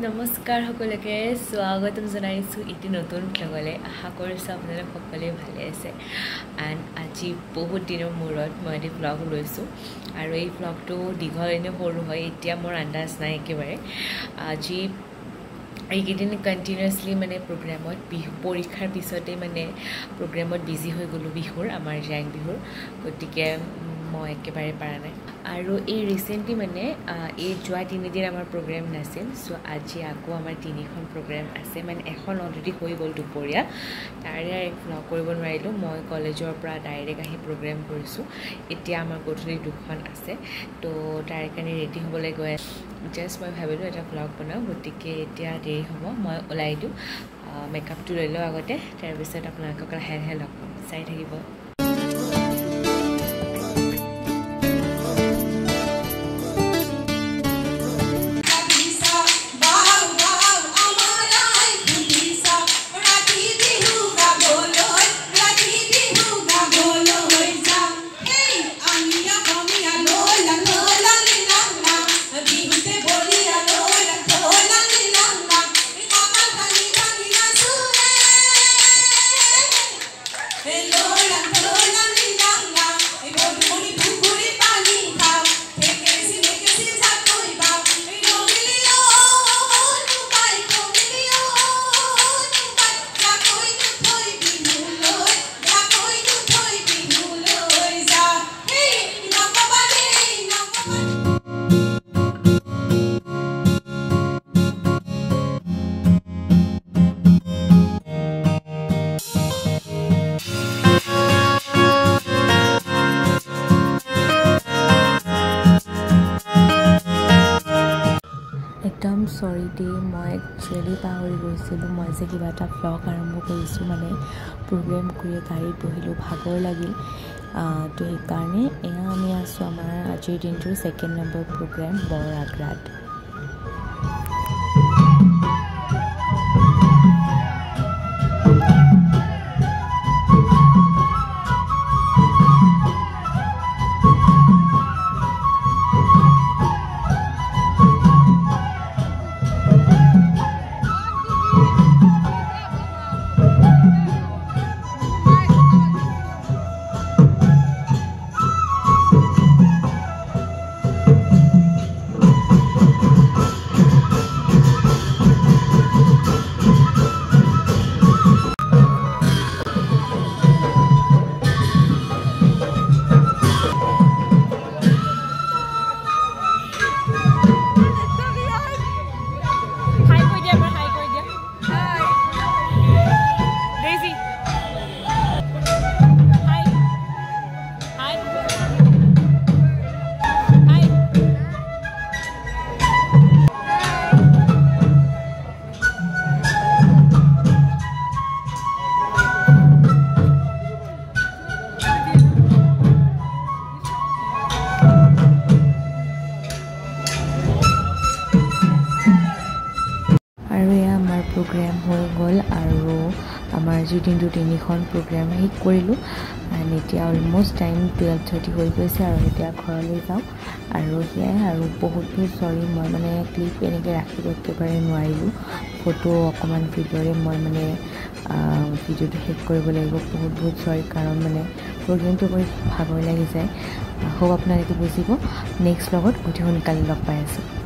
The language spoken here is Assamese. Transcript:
নমস্কাৰ সকলোকে স্বাগতম জনাইছোঁ এটি নতুন ব্লগলৈ আশা কৰিছোঁ আপোনালোক সকলোৱে ভালে আছে এণ্ড আজি বহুত দিনৰ মূৰত মই এটি ব্লগ লৈছোঁ আৰু এই ব্লগটো দীঘল এনে সৰু হয় এতিয়া মোৰ আন্দাজ নাই একেবাৰে আজি এইকেইদিন কণ্টিনিউৱাছলি মানে প্ৰগ্ৰেমত বিহু পৰীক্ষাৰ পিছতে মানে প্ৰগ্ৰেমত বিজি হৈ গ'লোঁ বিহুৰ আমাৰ জেং বিহুৰ গতিকে মই একেবাৰে পাৰা নাই আৰু এই ৰিসেন্টলি মানে এই যোৱা 3 দিন আমাৰ প্ৰগ্ৰেম নাছিল সো আজি আকৌ আমাৰ 3খন প্ৰগ্ৰেম আছে মানে এখন অলৰেডি হৈ গ'ল দুপৰীয়া তাৰে এক ব্লগ কৰিব নোৱাৰিলোঁ মই কলেজৰ পৰা ডাইৰেক্ট আহি প্ৰগ্ৰেম কৰিছোঁ এতিয়া আমাৰ গধূলি দুখন আছে তো তাৰ কাৰণে ৰেডি হ'বলৈ গৈ জাস্ট মই ভাবিলোঁ এটা ব্লগ বনাওঁ গতিকে এতিয়া দেৰি হ'ব মই ওলাই দিওঁ মেকআপটো লৈ লওঁ আগতে তাৰপিছত আপোনালোকক লাহে লাহে লগ পাম চাই থাকিব একদম সৰি দে মই একচুৱেলি পাহৰি গৈছিলোঁ মই যে কিবা এটা ব্লগ আৰম্ভ কৰিছোঁ মানে প্ৰগ্ৰেম কৰি গাড়ীত বহিলোঁ ভাগৰ লাগিল তো সেইকাৰণে এয়া আমি আছোঁ আমাৰ আজিৰ দিনটোৰ 2nd নম্বৰ প্ৰগ্ৰেম বৰ আগ্ৰাত প্ৰগ্ৰেম হৈ গ'ল আৰু আমাৰ আজিৰ দিনটো 3খন প্ৰগ্ৰেম শেষ কৰিলোঁ এণ্ড এতিয়া অলমষ্ট টাইম 12:30 হৈ গৈছে আৰু এতিয়া ঘৰলৈ যাওঁ আৰু সেয়াই আৰু বহুত চৰি মই মানে ক্লিপ এনেকৈ ৰাখিব একেবাৰে নোৱাৰিলোঁ ফটো অকণমান ভিডিঅ'ৰে মই মানে ভিডিঅ'টো শেষ কৰিব লাগিব বহুত চৰি কাৰণ মানে প্ৰগ্ৰেমটো কৰি ভাগৰ লাগি যায় হোপ আপোনালোকে বুজিব নেক্সট লগত অতি সোনকালে লগ পাই আছোঁ